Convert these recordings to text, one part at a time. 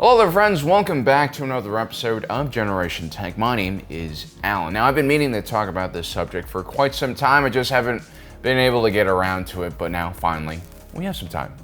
Hello there friends, welcome back to another episode of Generation Tech. My name is Alan. Now I've been meaning to talk about this subject for quite some time, I just haven't been able to get around to it, but now finally, we have some time.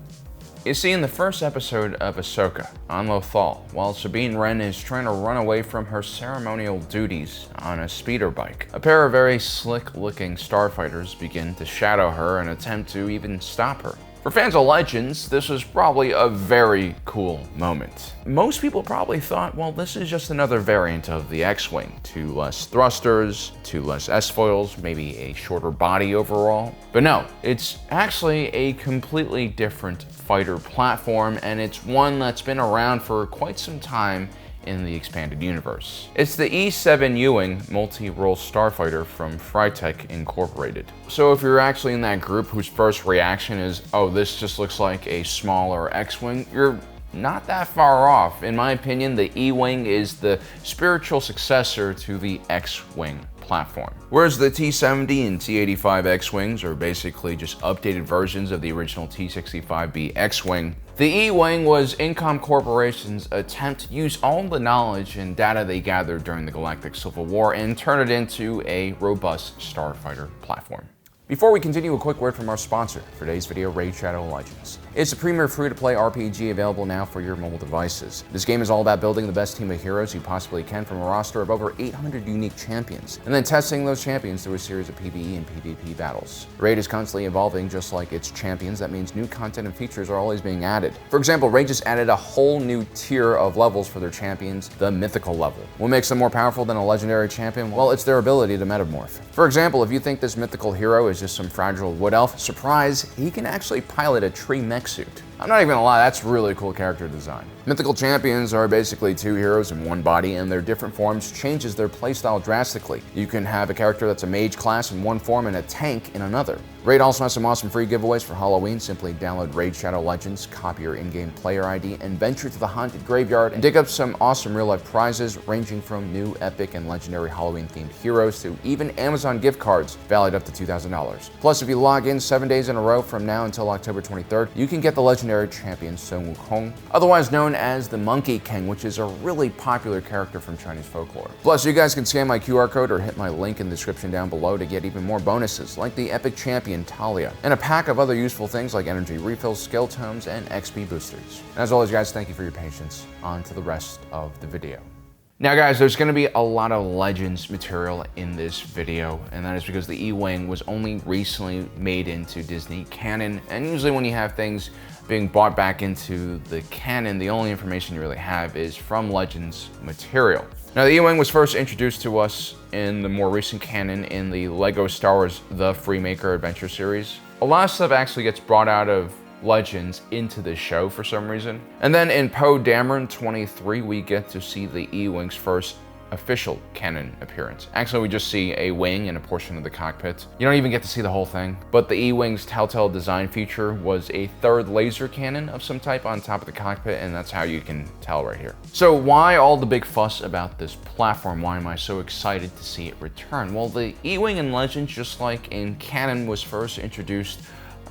You see, in the first episode of Ahsoka, on Lothal, while Sabine Wren is trying to run away from her ceremonial duties on a speeder bike, a pair of very slick-looking starfighters begin to shadow her and attempt to even stop her. For fans of Legends, this was probably a very cool moment. Most people probably thought, well, this is just another variant of the X-Wing. 2 less thrusters, 2 less S-foils, maybe a shorter body overall. But no, it's actually a completely different fighter platform, and it's one that's been around for quite some time in the expanded universe. It's the E7 Ewing multi-role starfighter from FrieTek Incorporated. So if you're actually in that group whose first reaction is, oh, this just looks like a smaller X-Wing, you're not that far off. In my opinion, the E-Wing is the spiritual successor to the X-Wing platform. Whereas the T-70 and T-85 X-Wings are basically just updated versions of the original T-65B X-Wing, the E-Wing was Incom Corporation's attempt to use all the knowledge and data they gathered during the Galactic Civil War and turn it into a robust starfighter platform. Before we continue, a quick word from our sponsor for today's video, Raid Shadow Legends. It's a premier free-to-play RPG available now for your mobile devices. This game is all about building the best team of heroes you possibly can from a roster of over 800 unique champions, and then testing those champions through a series of PvE and PvP battles. Raid is constantly evolving just like its champions. That means new content and features are always being added. For example, Raid just added a whole new tier of levels for their champions, the mythical level. What makes them more powerful than a legendary champion? Well, it's their ability to metamorph. For example, if you think this mythical hero is just some fragile wood elf, surprise, he can actually pilot a tree mech suit. I'm not even gonna lie, that's really cool character design. Mythical champions are basically 2 heroes in one body, and their different forms changes their playstyle drastically. You can have a character that's a mage class in one form and a tank in another. Raid also has some awesome free giveaways for Halloween. Simply download Raid Shadow Legends, copy your in-game player ID, and venture to the haunted graveyard and dig up some awesome real-life prizes ranging from new epic and legendary Halloween-themed heroes to even Amazon gift cards valued up to $2,000. Plus, if you log in 7 days in a row from now until October 23rd, you can get the legendary champion Sun Wukong, otherwise known as the Monkey King, which is a really popular character from Chinese folklore. Plus, you guys can scan my QR code or hit my link in the description down below to get even more bonuses, like the epic champion Talia, and a pack of other useful things like energy refills, skill tomes, and XP boosters. And as always, guys, thank you for your patience. On to the rest of the video. Now guys, there's going to be a lot of Legends material in this video, and that is because the E-Wing was only recently made into Disney canon, and usually when you have things being brought back into the canon, the only information you really have is from Legends material. Now, the E-Wing was first introduced to us in the more recent canon in the LEGO Star Wars The Freemaker Adventure series. A lot of stuff actually gets brought out of Legends into this show for some reason. And then in Poe Dameron 23, we get to see the E-Wing's first official canon appearance. Actually, we just see a wing and a portion of the cockpit. You don't even get to see the whole thing. But the E-Wing's telltale design feature was a 3rd laser cannon of some type on top of the cockpit, and that's how you can tell right here. So why all the big fuss about this platform? Why am I so excited to see it return? Well, the E-Wing in Legends, just like in canon, was first introduced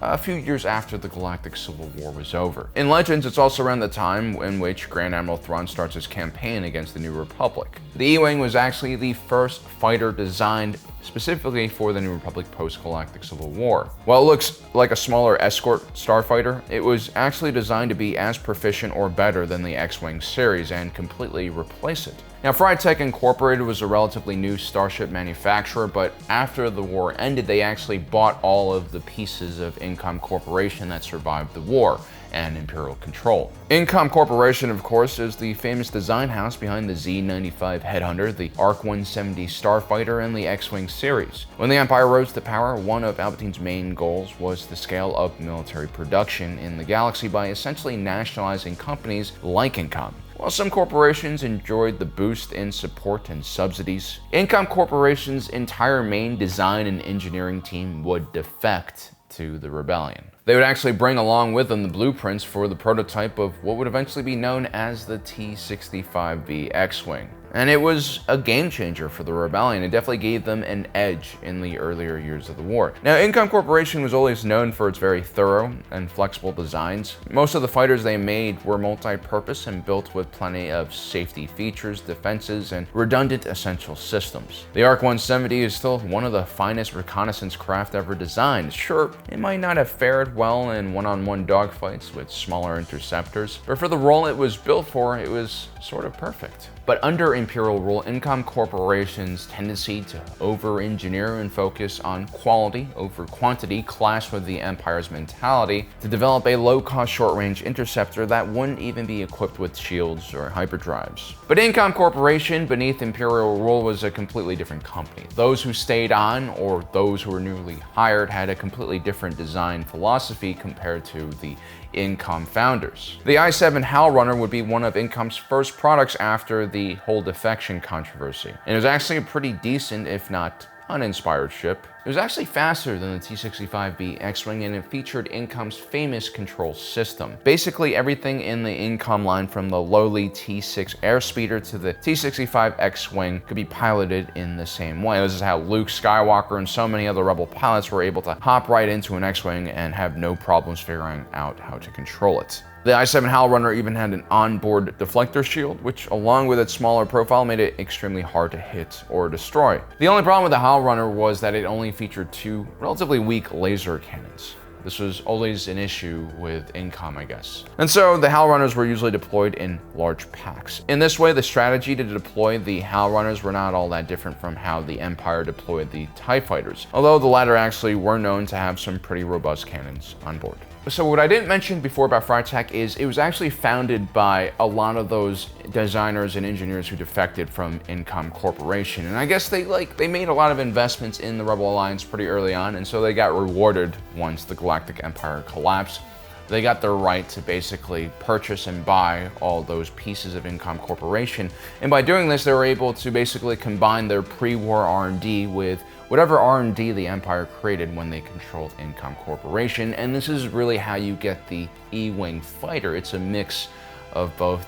a few years after the Galactic Civil War was over. In Legends, it's also around the time in which Grand Admiral Thrawn starts his campaign against the New Republic. The E-Wing was actually the first fighter designed specifically for the New Republic post-Galactic Civil War. While it looks like a smaller escort starfighter, it was actually designed to be as proficient or better than the X-Wing series and completely replace it. Now, FrieTek Incorporated was a relatively new starship manufacturer, but after the war ended, they actually bought all of the pieces of Incom Corporation that survived the war and Imperial control. Incom Corporation, of course, is the famous design house behind the Z-95 Headhunter, the ARC-170 Starfighter, and the X-Wing series. When the Empire rose to power, one of Palpatine's main goals was to scale up military production in the galaxy by essentially nationalizing companies like Incom. While some corporations enjoyed the boost in support and subsidies, Incom Corporation's entire main design and engineering team would defect to the rebellion. They would actually bring along with them the blueprints for the prototype of what would eventually be known as the T-65B X-Wing. And it was a game changer for the Rebellion. It definitely gave them an edge in the earlier years of the war. Now, Incom Corporation was always known for its very thorough and flexible designs. Most of the fighters they made were multi-purpose and built with plenty of safety features, defenses, and redundant essential systems. The ARC 170 is still one of the finest reconnaissance craft ever designed. Sure, it might not have fared well in one-on-one dogfights with smaller interceptors, but for the role it was built for, it was sort of perfect. But under Imperial rule, Incom Corporation's tendency to over-engineer and focus on quality over quantity clashed with the Empire's mentality to develop a low-cost short-range interceptor that wouldn't even be equipped with shields or hyperdrives. But Incom Corporation, beneath Imperial rule, was a completely different company. Those who stayed on, or those who were newly hired, had a completely different design philosophy compared to the Incom founders. The i7 HAL Runner would be one of Incom's first products after the whole defection controversy. And it was actually a pretty decent, if not uninspired ship. It was actually faster than the T-65B X-Wing, and it featured Incom's famous control system. Basically everything in the Incom line, from the lowly T-6 airspeeder to the T-65 X-Wing, could be piloted in the same way. This is how Luke Skywalker and so many other Rebel pilots were able to hop right into an X-Wing and have no problems figuring out how to control it. The i7 HAL Runner even had an onboard deflector shield, which along with its smaller profile made it extremely hard to hit or destroy. The only problem with the HAL Runner was that it only featured two relatively weak laser cannons. This was always an issue with Incom, I guess. And so the HAL Runners were usually deployed in large packs. In this way, the strategy to deploy the HAL Runners were not all that different from how the Empire deployed the TIE Fighters, although the latter actually were known to have some pretty robust cannons on board. So what I didn't mention before about FrieTek is it was actually founded by a lot of those designers and engineers who defected from Incom Corporation. And I guess they made a lot of investments in the Rebel Alliance pretty early on, and so they got rewarded once the Galactic Empire collapsed. They got their right to basically purchase and buy all those pieces of Incom Corporation. And by doing this, they were able to basically combine their pre-war R&D with whatever R&D the Empire created when they controlled Incom Corporation. And this is really how you get the E-Wing fighter. It's a mix of both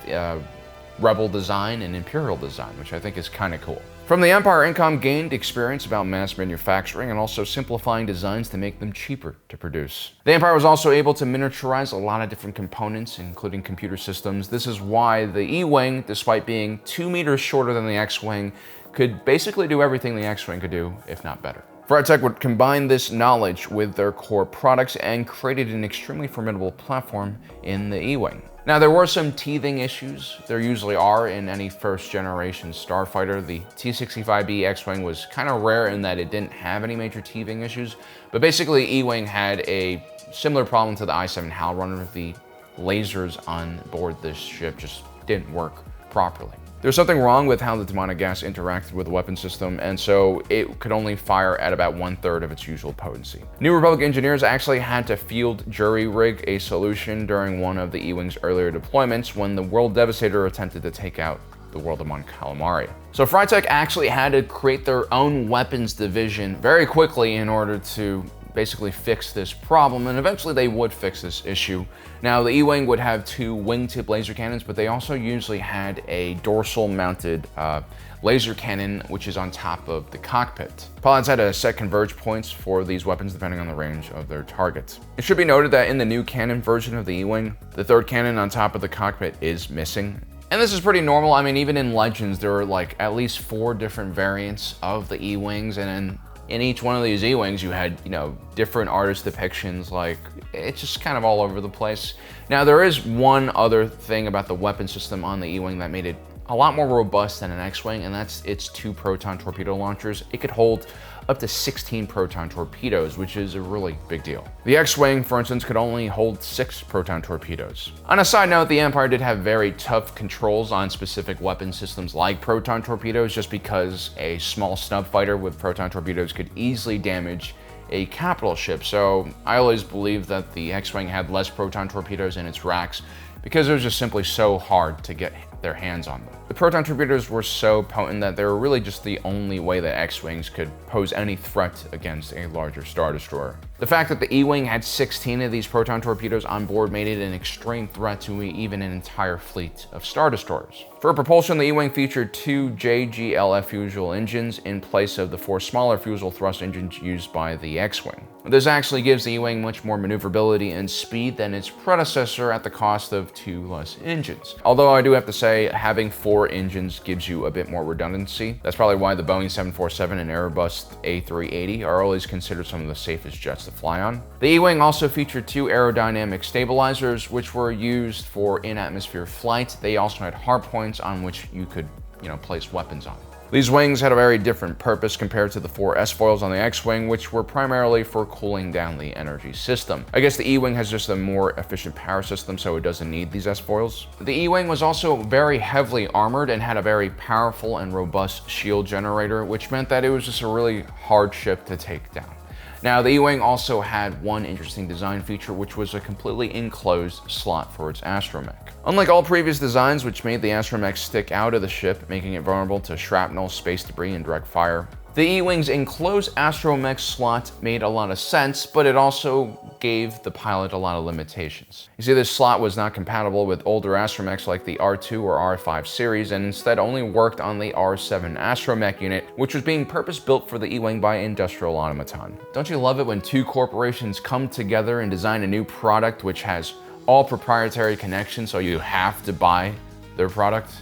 Rebel design and Imperial design, which I think is kind of cool. From the Empire, Incom gained experience about mass manufacturing and also simplifying designs to make them cheaper to produce. The Empire was also able to miniaturize a lot of different components, including computer systems. This is why the E-Wing, despite being 2 meters shorter than the X-Wing, could basically do everything the X-Wing could do, if not better. FrieTek would combine this knowledge with their core products and created an extremely formidable platform in the E-Wing. Now, there were some teething issues. There usually are in any first-generation starfighter. The T-65B X-Wing was kind of rare in that it didn't have any major teething issues, but basically E-Wing had a similar problem to the i7 HAL Runner. The lasers on board this ship just didn't work properly. There's something wrong with how the demonic gas interacted with the weapon system, and so it could only fire at about 1/3 of its usual potency. New Republic engineers actually had to field jury-rig a solution during one of the E-Wing's earlier deployments when the World Devastator attempted to take out the world of Mon Calamari. So FrieTek actually had to create their own weapons division very quickly in order to basically fix this problem, and eventually they would fix this issue. Now, the E-Wing would have 2 wingtip laser cannons, but they also usually had a dorsal mounted laser cannon, which is on top of the cockpit. Pilots had to set converge points for these weapons depending on the range of their targets. It should be noted that in the new cannon version of the E-Wing, the 3rd cannon on top of the cockpit is missing. And this is pretty normal. I mean, even in Legends, there are at least 4 different variants of the E-Wings, and in each one of these E-Wings, you had, different artist depictions. It's just kind of all over the place. Now, there is one other thing about the weapon system on the E-Wing that made it a lot more robust than an X-Wing, and that's its 2 proton torpedo launchers. It could hold up to 16 proton torpedoes, which is a really big deal. The X-Wing, for instance, could only hold 6 proton torpedoes. On a side note, the Empire did have very tough controls on specific weapon systems like proton torpedoes, just because a small snub fighter with proton torpedoes could easily damage a capital ship. So I always believed that the X-Wing had less proton torpedoes in its racks because it was just simply so hard to get their hands on them. The proton torpedoes were so potent that they were really just the only way that X-Wings could pose any threat against a larger Star Destroyer. The fact that the E-Wing had 16 of these proton torpedoes on board made it an extreme threat to even an entire fleet of Star Destroyers. For propulsion, the E-Wing featured 2 JGLF fuel engines in place of the 4 smaller fuel thrust engines used by the X-Wing. This actually gives the E-Wing much more maneuverability and speed than its predecessor at the cost of 2 less engines. Although I do have to say, having 4 engines gives you a bit more redundancy. That's probably why the Boeing 747 and Airbus A380 are always considered some of the safest jets to fly on. The E-Wing also featured 2 aerodynamic stabilizers, which were used for in-atmosphere flight. They also had hard points on which you could, place weapons on. These wings had a very different purpose compared to the 4 S-foils on the X-Wing, which were primarily for cooling down the energy system. I guess the E-Wing has just a more efficient power system, so it doesn't need these S-foils. The E-Wing was also very heavily armored and had a very powerful and robust shield generator, which meant that it was just a really hard ship to take down. Now, the E-Wing also had one interesting design feature, which was a completely enclosed slot for its astromech. Unlike all previous designs, which made the astromech stick out of the ship, making it vulnerable to shrapnel, space debris, and direct fire, the E-Wing's enclosed astromech slot made a lot of sense, but it also gave the pilot a lot of limitations. You see, this slot was not compatible with older astromechs like the R2 or R5 series, and instead only worked on the R7 astromech unit, which was being purpose-built for the E-Wing by Industrial Automaton. Don't you love it when 2 corporations come together and design a new product which has all proprietary connections, so you have to buy their product?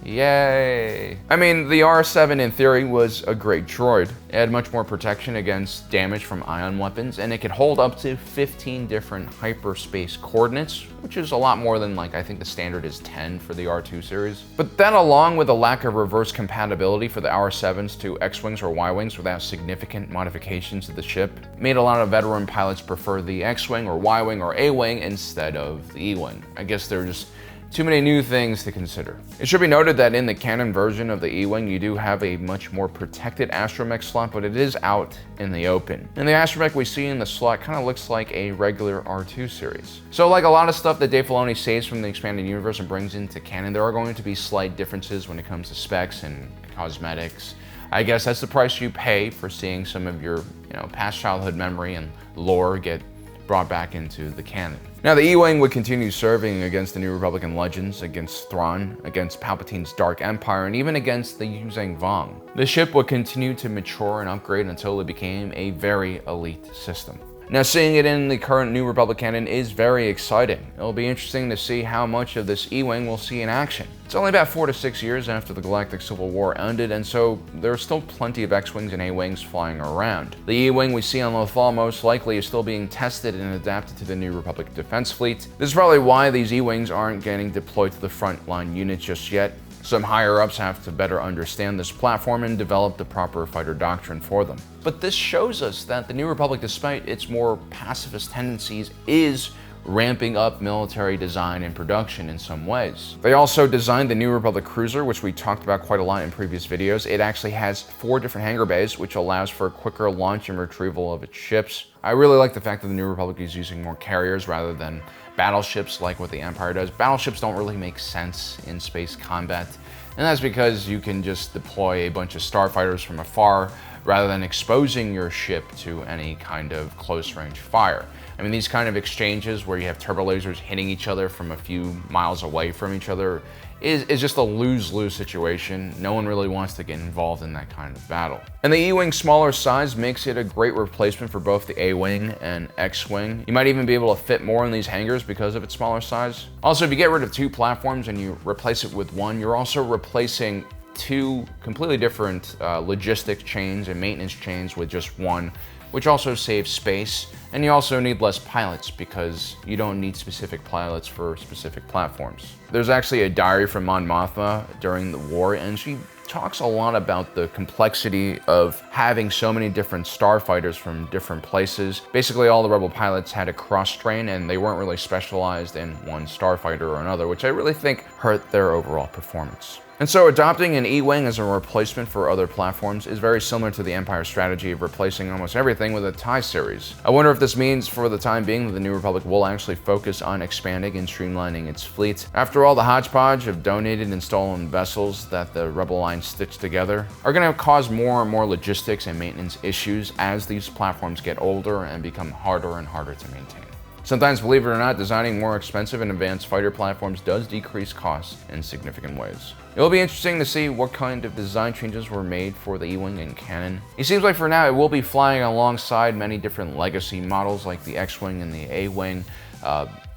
Yay! I mean, the R7 in theory was a great droid. It had much more protection against damage from ion weapons, and it could hold up to 15 different hyperspace coordinates, which is a lot more than, I think the standard is 10 for the R2 series. But that, along with a lack of reverse compatibility for the R7s to X-Wings or Y-Wings without significant modifications to the ship, made a lot of veteran pilots prefer the X-Wing or Y-Wing or A-Wing instead of the E-Wing. I guess they're just too many new things to consider. It should be noted that in the canon version of the E-Wing, you do have a much more protected astromech slot, but it is out in the open. And the astromech we see in the slot kind of looks like a regular R2 series. So like a lot of stuff that Dave Filoni saves from the expanded universe and brings into canon, there are going to be slight differences when it comes to specs and cosmetics. I guess that's the price you pay for seeing some of your, past childhood memory and lore get brought back into the canon. Now, the E-Wing would continue serving against the New Republican legends, against Thrawn, against Palpatine's Dark Empire, and even against the Yuzang Vong. The ship would continue to mature and upgrade until it became a very elite system. Now, seeing it in the current New Republic canon is very exciting. It'll be interesting to see how much of this E-Wing we'll see in action. It's only about 4 to 6 years after the Galactic Civil War ended, and so there's still plenty of X-Wings and A-Wings flying around. The E-Wing we see on Lothal most likely is still being tested and adapted to the New Republic Defense Fleet. This is probably why these E-Wings aren't getting deployed to the frontline units just yet. Some higher-ups have to better understand this platform and develop the proper fighter doctrine for them. But this shows us that the New Republic, despite its more pacifist tendencies, is ramping up military design and production in some ways. They also designed the New Republic Cruiser, which we talked about quite a lot in previous videos. It actually has 4 different hangar bays, which allows for quicker launch and retrieval of its ships. I really like the fact that the New Republic is using more carriers rather than battleships like what the Empire does. Battleships don't really make sense in space combat, and that's because you can just deploy a bunch of starfighters from afar rather than exposing your ship to any kind of close-range fire. I mean, these kind of exchanges where you have turbo lasers hitting each other from a few miles away from each other is just a lose-lose situation. No one really wants to get involved in that kind of battle. And the E-Wing's smaller size makes it a great replacement for both the A-Wing and X-Wing. You might even be able to fit more in these hangars because of its smaller size. Also, if you get rid of 2 platforms and you replace it with 1, you're also replacing 2 completely different logistic chains and maintenance chains with just 1, which also saves space. And you also need less pilots because you don't need specific pilots for specific platforms. There's actually a diary from Mon Mothma during the war, and she talks a lot about the complexity of having so many different starfighters from different places. Basically, all the Rebel pilots had a cross-train, and they weren't really specialized in one starfighter or another, which I really think hurt their overall performance. And so adopting an E-Wing as a replacement for other platforms is very similar to the Empire's strategy of replacing almost everything with a TIE series. I wonder if this means for the time being that the New Republic will actually focus on expanding and streamlining its fleet. After all, the hodgepodge of donated and stolen vessels that the Rebel Alliance stitched together are going to cause more and more logistics and maintenance issues as these platforms get older and become harder and harder to maintain. Sometimes, believe it or not, designing more expensive and advanced fighter platforms does decrease costs in significant ways. It will be interesting to see what kind of design changes were made for the E-Wing in canon. It seems like for now it will be flying alongside many different legacy models like the X-Wing and the A-Wing.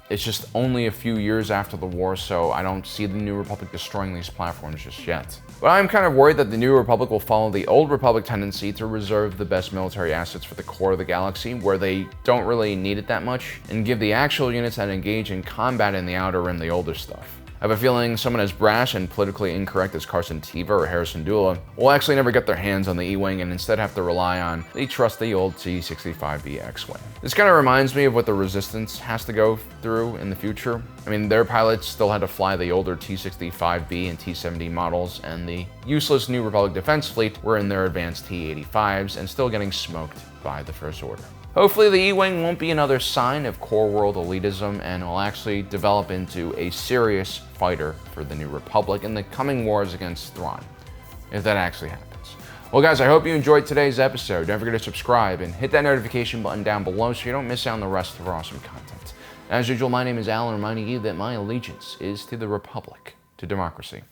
It's just only a few years after the war, so I don't see the New Republic destroying these platforms just yet. But I'm kind of worried that the New Republic will follow the Old Republic tendency to reserve the best military assets for the core of the galaxy, where they don't really need it that much, and give the actual units that engage in combat in the Outer Rim the older stuff. I have a feeling someone as brash and politically incorrect as Carson Teva or Harrison Dula will actually never get their hands on the E-Wing and instead have to rely on the trusty old T-65B X-Wing. This kind of reminds me of what the Resistance has to go through in the future. I mean, their pilots still had to fly the older T-65B and T-70 models, and the useless New Republic Defense Fleet were in their advanced T-85s and still getting smoked by the First Order. Hopefully the E-Wing won't be another sign of core world elitism and will actually develop into a serious fighter for the New Republic in the coming wars against Thrawn, if that actually happens. Well guys, I hope you enjoyed today's episode. Don't forget to subscribe and hit that notification button down below so you don't miss out on the rest of our awesome content. As usual, my name is Alan, reminding you that my allegiance is to the Republic, to democracy,